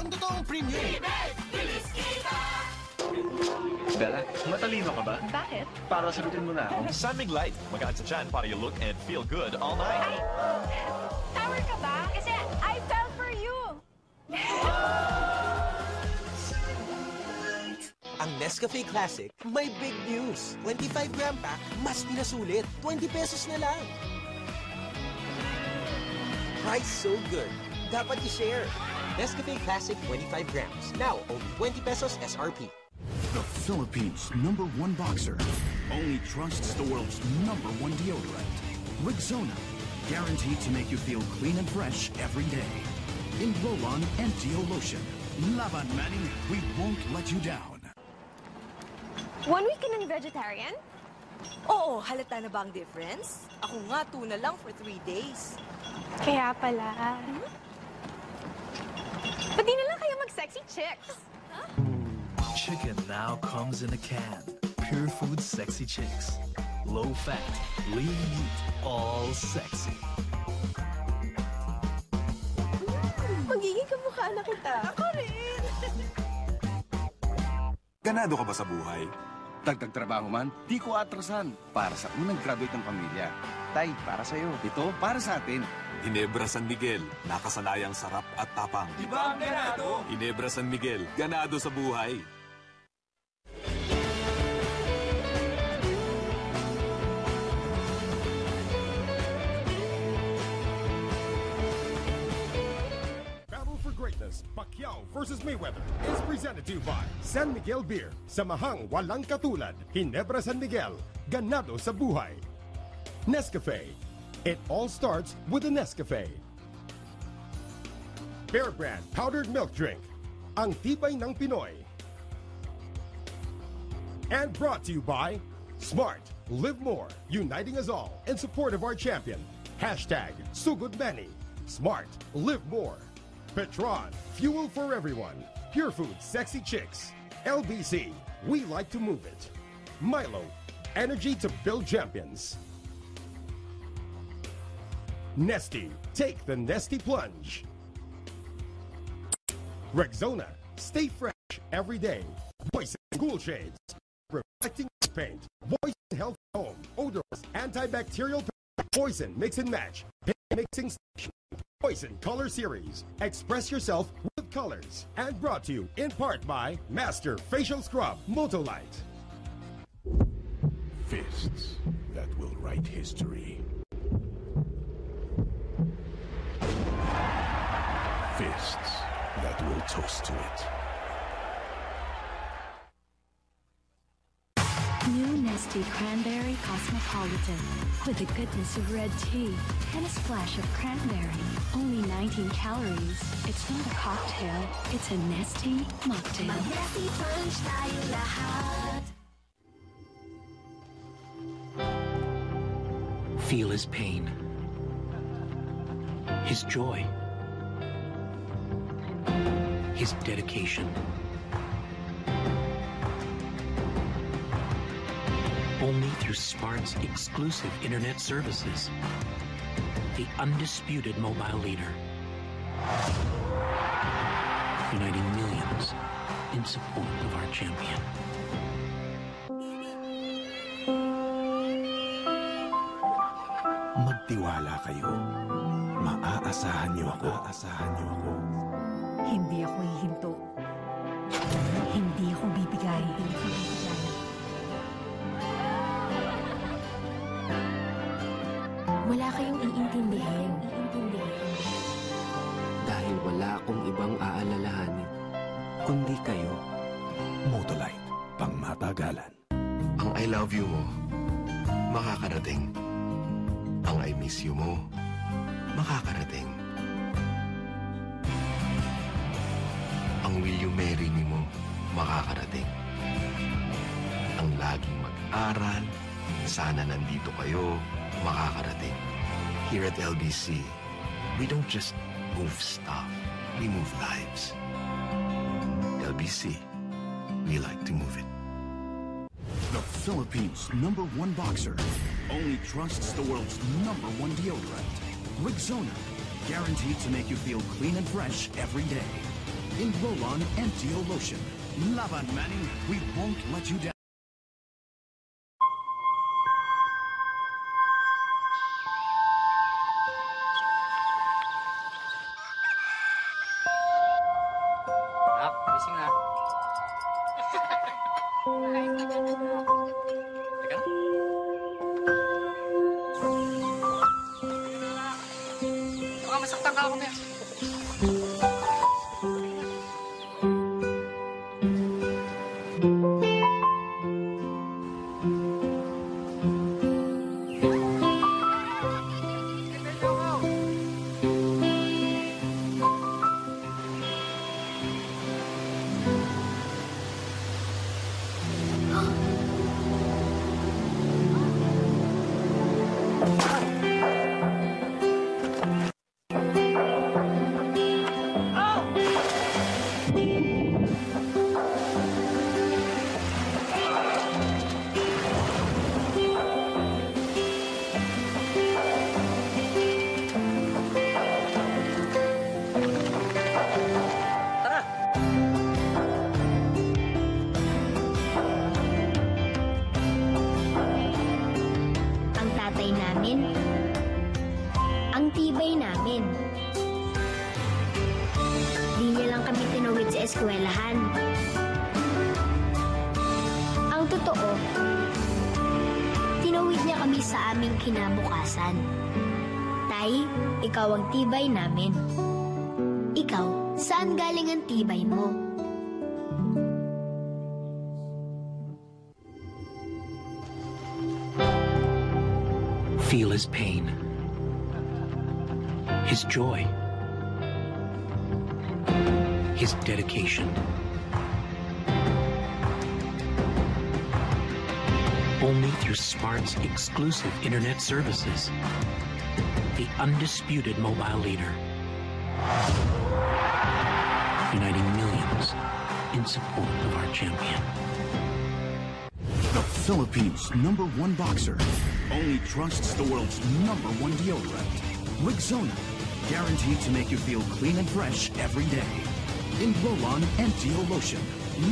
ang totoong premium. Bella, matalino ka ba? Bakit? Para sagutin mo na ako. San Mig Light. Magaan sa tiyan para you look and feel good all night. Ay, sour ka ba? Kasi I fell for you. Ang Nescafe Classic, may big news. 25-gram pack, mas pinasulit. 20 pesos na lang. Price so good. Dapat i-share. Nescafe Classic 25 grams. Now, only 20 pesos SRP. The Philippines' #1 boxer only trusts the world's #1 deodorant. Rexona, guaranteed to make you feel clean and fresh every day. In roll-on and Deo lotion. Laban Manning, we won't let you down. 1 week ka ng vegetarian? Oo, halata na ba ang difference? Ako nga, tuna lang for 3 days. Kaya pala. Ba't di na lang kayo mag-sexy chicks? Chicken now comes in a can. Pure Food Sexy Chicks. Low fat, lean meat, all sexy. Magiging kamukha na kita. Ako rin. Ganado ka ba sa buhay? Dagdag trabaho man, di ko atrasan. Para sa unang graduate ng pamilya. Tay, para sa'yo. Ito, para sa atin. Ginebra San Miguel, nakasanayang sarap at tapang. Diba ang ganado? Ginebra San Miguel, ganado sa buhay. Battle for Greatness, Pacquiao versus Mayweather is presented to you by San Miguel Beer. Samahang walang katulad. Ginebra San Miguel, ganado sa buhay. Nescafe. It all starts with a Nescafe. Bear Brand Powdered Milk Drink. Ang tibay ng Pinoy. And brought to you by Smart. Live more. Uniting us all in support of our champion. #Sugod Manny. Smart. Live more. Petron. Fuel for everyone. Pure Food Sexy Chicks. LBC. We like to move it. Milo. Energy to build champions. Nesty. Take the Nesty plunge. Rexona. Stay fresh every day. Voice and Cool Shades. Reflecting paint. Voice and Health Home. Odorless. Antibacterial. Poison Mix and Match. Mixing Station. Poison Color Series. Express yourself with colors. And brought to you in part by Master Facial Scrub. Motolite. Fists that will write history. Fists that will toast to it. New Nesty Cranberry Cosmopolitan with the goodness of red tea and a splash of cranberry. Only 19 calories. It's not a cocktail, it's a Nesty mocktail. Nesty Punch tayo lahat. Feel his pain, his joy, his dedication. Only through Spark's exclusive internet services, the undisputed mobile leader, uniting millions in support of our champion. Magtiwala kayo. Maaasahan niyo ako. Hindi ako hihinto. Hindi ako bibigay. Wala kayong iintindihin. Dahil wala akong ibang aalalahanin, kundi kayo. Motolite, pangmatagalan. Ang I love you mo, makakarating. Ang I miss you mo, makakarating. Ang will you marry me mo, makakarating. Ang laging mag-aral, sana nandito kayo, makakarating. Here at LBC, we don't just move stuff, we move lives. LBC, we like to move it. The Philippines' #1 boxer only trusts the world's #1 deodorant. Rexona, guaranteed to make you feel clean and fresh every day. In roll-on and Deo Lotion. Laban Manning, we won't let you down. Gising na. Teka. Baka masaktan ka ako, Pia. Ang tibay namin. Di niya lang kami tinawid sa eskwelahan. Ang totoo, tinawid niya kami sa aming kinabukasan. Tay, ikaw ang tibay namin. Ikaw, saan galing ang tibay mo? Feel his pain, his joy, his dedication. Only through Smart's exclusive internet services, the undisputed mobile leader, uniting millions in support of our champion. The Philippines' #1 boxer only trusts the world's #1 deodorant. Rexona, guaranteed to make you feel clean and fresh every day. In roll-on and Deo Lotion.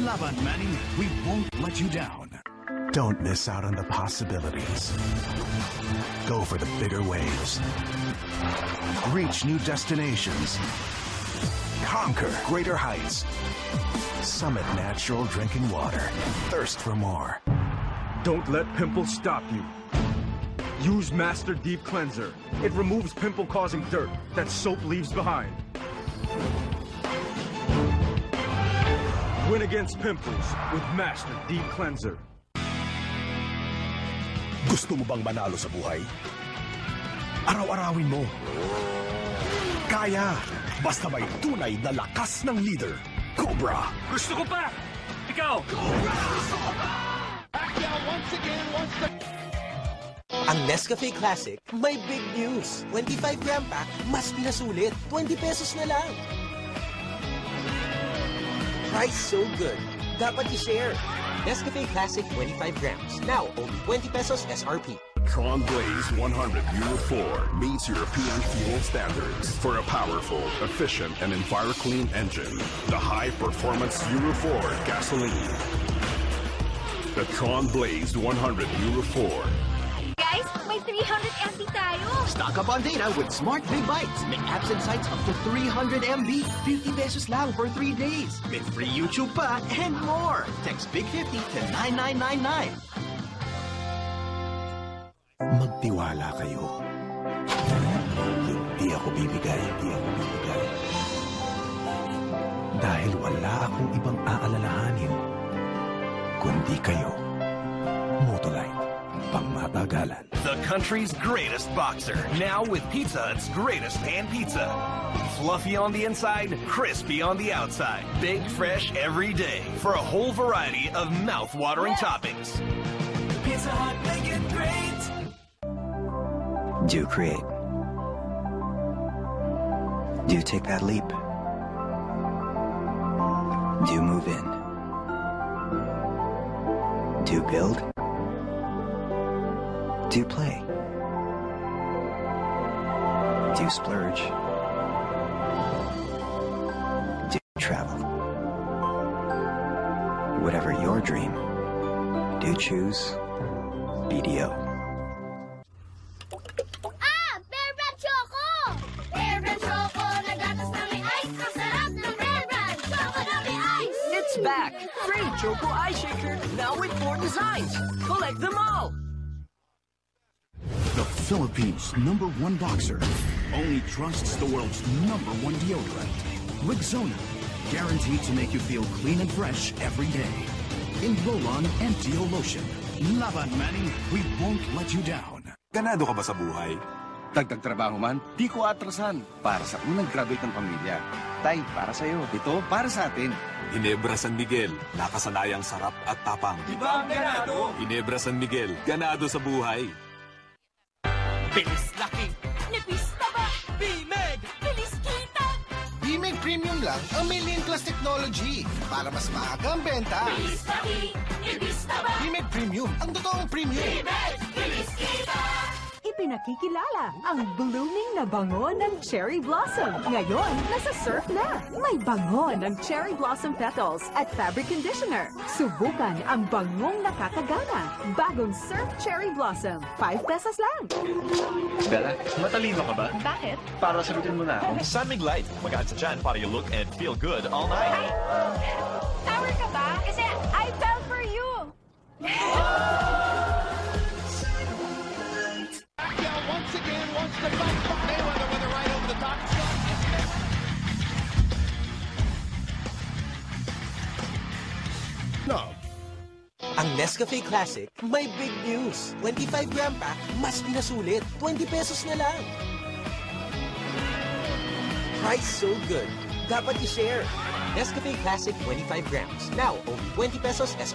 Laban Manning, we won't let you down. Don't miss out on the possibilities. Go for the bigger waves. Reach new destinations. Conquer greater heights. Summit natural drinking water. Thirst for more. Don't let pimples stop you. Use Master Deep Cleanser. It removes pimple-causing dirt that soap leaves behind. Win against pimples with Master Deep Cleanser. Gusto mo bang manalo sa buhay? Araw-arawin mo. Kaya, basta may tunay na lakas ng leader. Cobra! Gusto ko pa! Ikaw! Ang Nescafe Classic, may big news. 25-gram pack, mas pinasulit. 20 pesos na lang. Price so good. Dapat i-share. Nescafe Classic 25 grams. Now, only 20 pesos SRP. Tron Blaze 100 Euro 4 meets European fuel standards for a powerful, efficient, and enviro-clean engine. The high-performance Euro 4 gasoline. The Tron Blaze 100 Euro 4. Guys, may 300 MB tayo! Stock up on data with Smart Big Bites. May apps and sites up to 300 MB. 50 pesos lang for 3 days. With free YouTube pa and more. Text Big 50 to 9999. Magtiwala kayo. Hindi ako bibigay. Dahil wala akong ibang aalalahanin, kundi kayo. Motolite, pangmatagalan. The country's greatest boxer, now with Pizza Hut's greatest pan pizza. Fluffy on the inside, crispy on the outside. Baked fresh every day for a whole variety of mouth-watering toppings. Pizza Hut, make it great! Do create. Do take that leap. Do move in. Do build. Do play. Do splurge. Do travel. dream. Do choose BDO. Bear Brand Choco! Bear Brand Choco! Nagatas na may ice! Ang sarap ng Bear Brand! Choco na may ice! It's back! Great Choco Ice Shaker, now with 4 designs. Collect them all! The Philippines' #1 boxer only trusts the world's #1 deodorant. Rexona, guaranteed to make you feel clean and fresh every day. In Roll-On MTO Lotion. Laban, Manny, we won't let you down. Ganado ka ba sa buhay? Dagdag trabaho man, di ko atrasan. Para sa unang graduate ng pamilya. Tay, para sa'yo. Ito, para sa atin. Ginebra San Miguel, nakasanayang sarap at tapang. Iba ang ganado! Ginebra San Miguel, ganado sa buhay. Bilis laki! Nipis taba! Bimeg! Bilis kita! Bimeg Premium lang ang may Lean Plus technology para mas maaga ang benta. Bilis laki! Nipis taba! Bimeg Premium, ang totoong premium. Bimeg! Bilis kita! Ipinakikilala ang blooming na bango ng cherry blossom. Ngayon, nasa surf na. May bango ng cherry blossom petals at fabric conditioner. Subukan ang bangong nakakagana. Bagong surf cherry blossom. 5 pesos lang. Bella, matalino ka ba? Bakit? Para sagutin mo na ako. Samig Light. Magahan sa tiyan para you look and feel good all night. Tower ka ba? Kasi I fell for you! Once again wants to fight Mayweather with a right over the top shot. No. Ang Nescafe Classic, may big news. 25-gram pack, mas pinasulit. 20 pesos na lang. Price so good. Dapat i-share. Nescafe Classic 25 grams. Now, only 20 pesos SR.